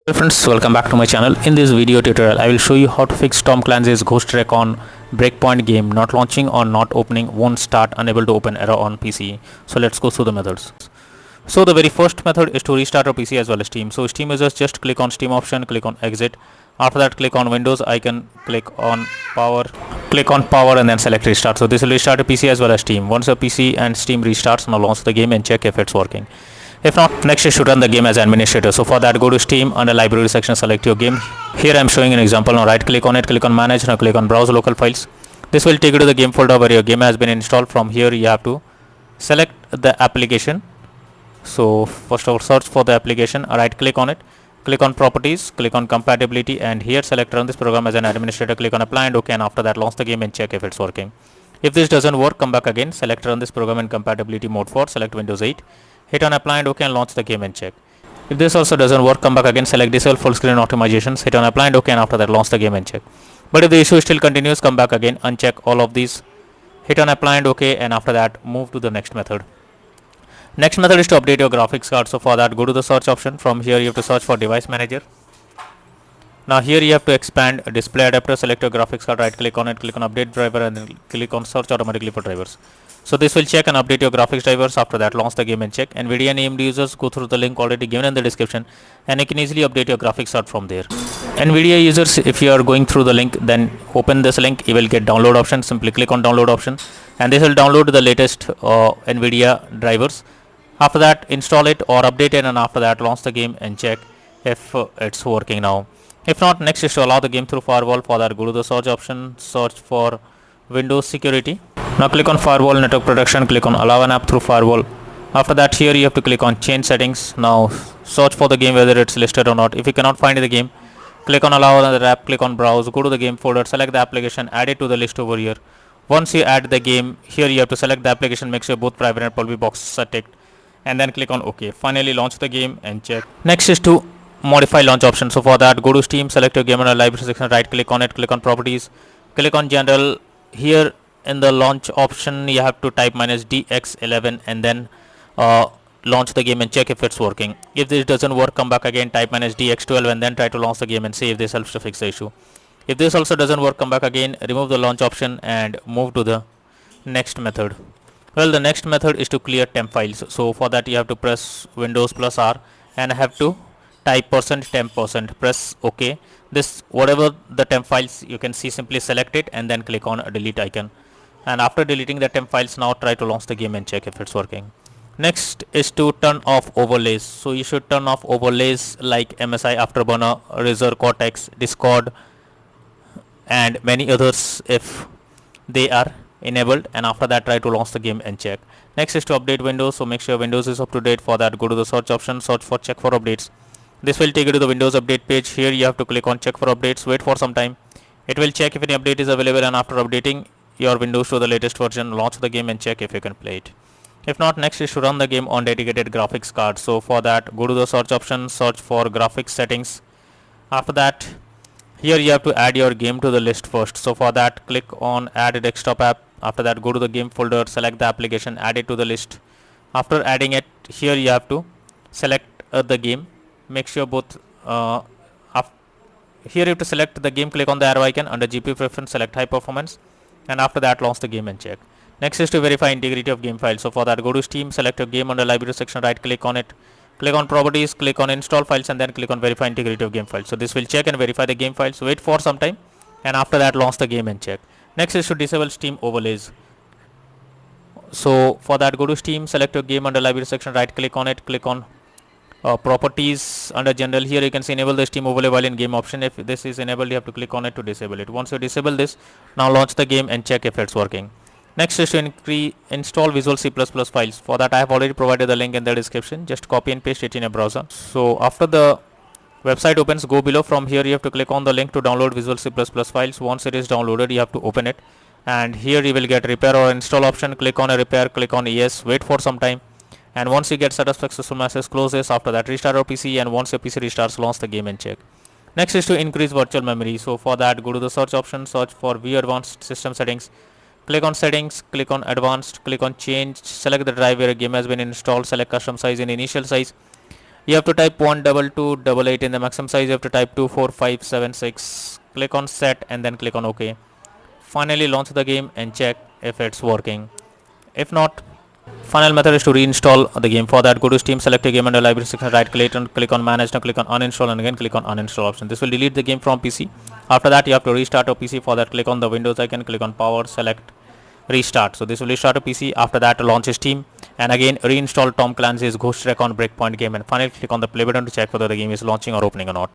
Hello friends, welcome back to my channel. In this video tutorial, I will show you how to fix Tom Clancy's Ghost Recon Breakpoint game not launching or not opening, won't start, unable to open error on PC. So let's go through the methods. So the very first method is to restart your PC as well as Steam. So Steam users just click on Steam option, click on exit. After that click on Windows icon, click on power and then select restart. So this will restart your PC as well as Steam. Once your PC and Steam restarts, now launch the game and check if it's working. If not, next is to run the game as administrator. So for that, go to Steam, under library section, select your game. Here I am showing an example. Now right click on it, click on manage, now click on browse local files. This will take you to the game folder where your game has been installed. From here you have to select the application. So first of all, search for the application, right click on it, click on properties, click on compatibility, and here select run this program as an administrator, click on apply and OK, and after that launch the game and check if it's working. If this doesn't work, come back again, select run this program in compatibility mode 4, select Windows 8, hit on apply and OK and launch the game and check. If this also doesn't work, come back again, select disable full screen optimizations, hit on apply and OK, and after that launch the game and check. But if the issue still continues, come back again, uncheck all of these, hit on apply and OK, and after that move to the next method. Next method is to update your graphics card. So for that, go to the search option. From here you have to search for device manager. Now here you have to expand display adapter, select your graphics card, right click on it, click on update driver, and then click on search automatically for drivers. So this will check and update your graphics drivers. After that, launch the game and check. NVIDIA and AMD users, go through the link already given in the description, and you can easily update your graphics card from there. NVIDIA users, if you are going through the link, then open this link, you will get download option. Simply click on download option, and this will download the latest NVIDIA drivers. After that, install it or update it, and after that launch the game and check if it's working now. If not, next is to allow the game through Firewall. For that, go to the search option, search for Windows security. Now click on Firewall network protection, click on allow an app through Firewall. After that, here you have to click on change settings. Now search for the game whether it's listed or not. If you cannot find the game, click on allow another app, click on browse, go to the game folder, select the application, add it to the list over here. Once you add the game, here you have to select the application, make sure both private and public boxes are ticked, and then click on OK. Finally launch the game and check. Next is to modify launch option. So for that, go to Steam, select your game on a library section, right click on it, click on properties, click on general. Here in the launch option you have to type -dx11 and then launch the game and check if it's working. If this doesn't work, come back again, type -dx12 and then try to launch the game and see if this helps to fix the issue. If this also doesn't work, come back again, remove the launch option and move to the next method. Well, the next method is to clear temp files. So for that you have to press Windows plus R and have to type %temp%, press OK. This whatever the temp files you can see, simply select it and then click on a delete icon. And after deleting the temp files, now try to launch the game and check if it's working. Next is to turn off overlays. So you should turn off overlays like MSI, Afterburner, Razor, Cortex, Discord, and many others if they are enabled, and after that try to launch the game and check. Next is to update Windows. So make sure Windows is up to date. For that, go to the search option, search for check for updates. This will take you to the Windows update page. Here you have to click on check for updates, wait for some time. It will check if any update is available, and after updating your Windows to the latest version, launch the game and check if you can play it. If not, next is to run the game on dedicated graphics card. So for that, go to the search option, search for graphics settings. After that, here you have to add your game to the list first. So for that, click on add a desktop app. After that, go to the game folder, select the application, add it to the list. After adding it, here you have to select the game. Make sure both here you have to select the game, click on the arrow icon, under GPU preference select high performance, and after that launch the game and check. Next is to verify integrity of game file. So for that, go to Steam, select your game, under library section, right click on it, click on properties, click on install files, and then click on verify integrity of game file. So this will check and verify the game files, wait for some time, and after that launch the game and check. Next is to disable Steam overlays. So for that, go to Steam, select your game, under library section, right click on it, click on properties, under general. Here you can see enable the Steam overlay while in game option. If this is enabled, you have to click on it to disable it. Once you disable this, now launch the game and check if it's working. Next is to install Visual C++ files. For that, I have already provided the link in the description. Just copy and paste it in a browser. So after the website opens, go below. From here you have to click on the link to download Visual C++ files. Once it is downloaded, you have to open it, and here you will get repair or install option. Click on a repair, click on yes, wait for some time, and once you get setup successful message, close this. After that, restart your PC, and once your PC restarts, launch the game and check. Next is to increase virtual memory. So for that, go to the search option, search for view advanced system settings, click on settings, click on advanced, click on change, select the drive where a game has been installed, select custom size and initial size. You have to type 12288 in the maximum size. You have to type 24576. Click on set and then click on OK. Finally launch the game and check if it's working. If not, final method is to reinstall the game. For that, go to Steam, select your game under library section, right click on manage, now click on uninstall and again click on uninstall option. This will delete the game from PC. After that, you have to restart your PC. For that, click on the Windows icon, click on power, select restart. So this will restart your PC. After that, launch Steam and again reinstall Tom Clancy's Ghost Recon Breakpoint game and finally click on the play button to check whether the game is launching or opening or not.